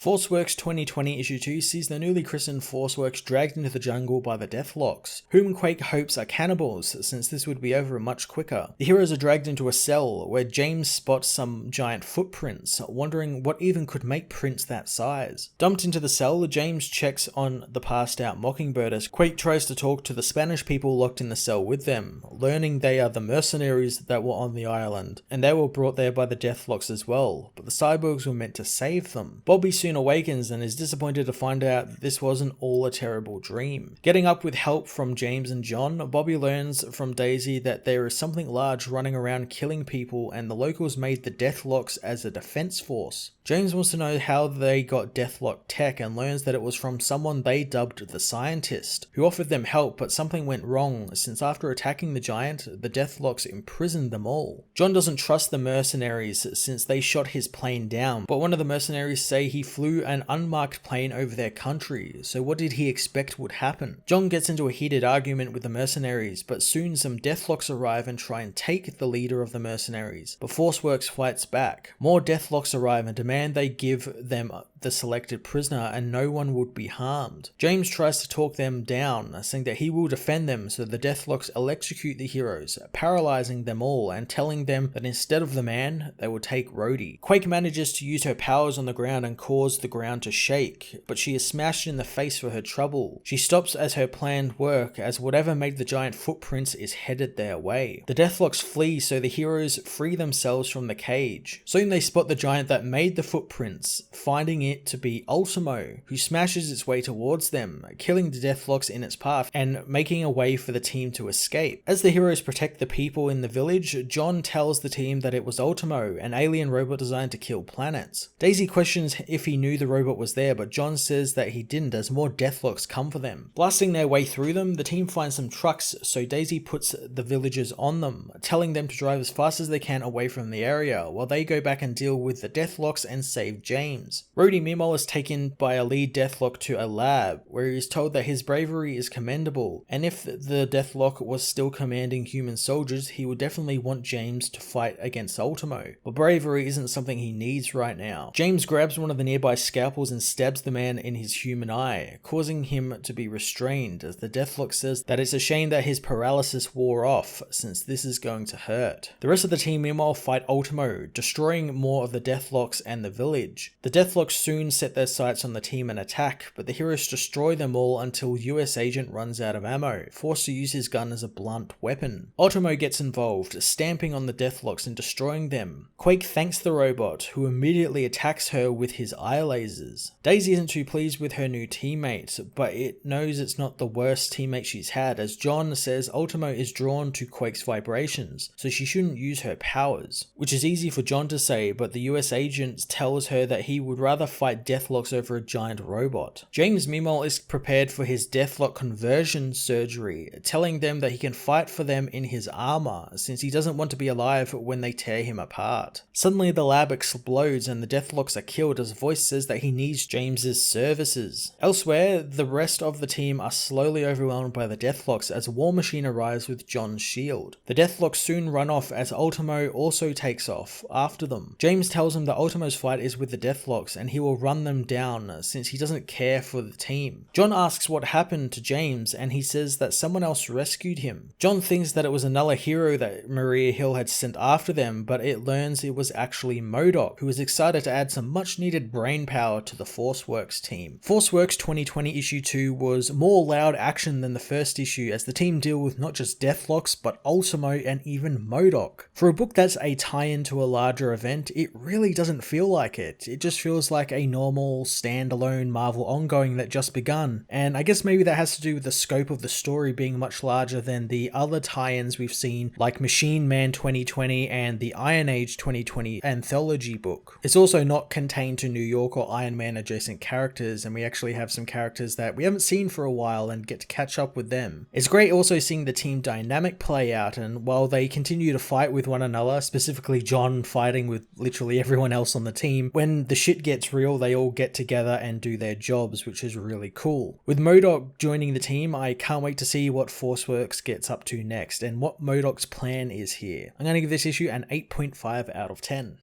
Forceworks 2020 issue 2 sees the newly christened Forceworks dragged into the jungle by the Deathloks, whom Quake hopes are cannibals, since this would be over much quicker. The heroes are dragged into a cell, where James spots some giant footprints, wondering what even could make prints that size. Dumped into the cell, James checks on the passed out Mockingbird as Quake tries to talk to the Spanish people locked in the cell with them, learning they are the mercenaries that were on the island, and they were brought there by the Deathloks as well, but the cyborgs were meant to save them. Bobby soon awakens and is disappointed to find out that this wasn't all a terrible dream. Getting up with help from James and John, Bobby learns from Daisy that there is something large running around killing people, and the locals made the Deathloks as a defense force. James wants to know how they got Deathlok tech and learns that it was from someone they dubbed the Scientist, who offered them help, but something went wrong since after attacking the giant, the Deathloks imprisoned them all. John doesn't trust the mercenaries since they shot his plane down, but one of the mercenaries say he flew an unmarked plane over their country, so what did he expect would happen? John gets into a heated argument with the mercenaries, but soon some Deathloks arrive and try and take the leader of the mercenaries, but Forceworks fights back. More Deathloks arrive and demand they give them the selected prisoner and no one would be harmed. James tries to talk them down, saying that he will defend them, so the Deathloks electrocute the heroes, paralyzing them all and telling them that instead of the man, they will take Rhodey. Quake manages to use her powers on the ground and cause the ground to shake, but she is smashed in the face for her trouble. She stops as her planned work, as whatever made the giant footprints is headed their way. The Deathloks flee, so the heroes free themselves from the cage. Soon they spot the giant that made the footprints, finding it to be Ultimo, who smashes its way towards them, killing the Deathloks in its path and making a way for the team to escape. As the heroes protect the people in the village, John tells the team that it was Ultimo, an alien robot designed to kill planets. Daisy questions if he knew the robot was there, but John says that he didn't as more Deathloks come for them. Blasting their way through them, the team finds some trucks, so Daisy puts the villagers on them, telling them to drive as fast as they can away from the area, while they go back and deal with the Deathloks and save James. Rhodey meanwhile is taken by a lead Deathlok to a lab, where he is told that his bravery is commendable, and if the Deathlok was still commanding human soldiers, he would definitely want James to fight against Ultimo. But bravery isn't something he needs right now. James grabs one of the nearby scalpels and stabs the man in his human eye, causing him to be restrained, as the Deathlok says that it's a shame that his paralysis wore off, since this is going to hurt. The rest of the team meanwhile fight Ultimo, destroying more of the Deathloks and the village. The Deathloks soon set their sights on the team and attack, but the heroes destroy them all until US Agent runs out of ammo, forced to use his gun as a blunt weapon. Ultimo gets involved, stamping on the Deathloks and destroying them. Quake thanks the robot, who immediately attacks her with his eye lasers. Daisy isn't too pleased with her new teammate, but it knows it's not the worst teammate she's had, as John says Ultimo is drawn to Quake's vibrations, so she shouldn't use her powers. Which is easy for John to say, but the US Agent tells her that he would rather fight Deathloks over a giant robot. James meanwhile is prepared for his Deathlok conversion surgery, telling them that he can fight for them in his armor, since he doesn't want to be alive when they tear him apart. Suddenly the lab explodes and the Deathloks are killed, as Voice says that he needs James's services. Elsewhere, the rest of the team are slowly overwhelmed by the Deathloks as War Machine arrives with John's shield. The Deathloks soon run off as Ultimo also takes off after them. James tells him that Ultimo's fight is with the Deathloks and he will run them down since he doesn't care for the team. John asks what happened to James and he says that someone else rescued him. John thinks that it was another hero that Maria Hill had sent after them, but it learns it was actually MODOK, who is excited to add some much needed brain power to the Forceworks team. Forceworks 2020 issue 2 was more loud action than the first issue, as the team deal with not just Deathloks but Ultimo and even MODOK. For a book that's a tie-in to a larger event, it really doesn't feel like it. It just feels like a normal standalone Marvel ongoing that just begun, and I guess maybe that has to do with the scope of the story being much larger than the other tie-ins we've seen, like Machine Man 2020 and the Iron Age 2020 anthology book. It's also not contained to New York or Iron Man adjacent characters, and we actually have some characters that we haven't seen for a while and get to catch up with them. It's great also seeing the team dynamic play out, and while they continue to fight with one another, specifically John fighting with literally everyone else on the team, when the shit gets real, they all get together and do their jobs, which is really cool. With MODOK joining the team, I can't wait to see what Forceworks gets up to next and what MODOK's plan is here. I'm going to give this issue an 8.5 out of 10.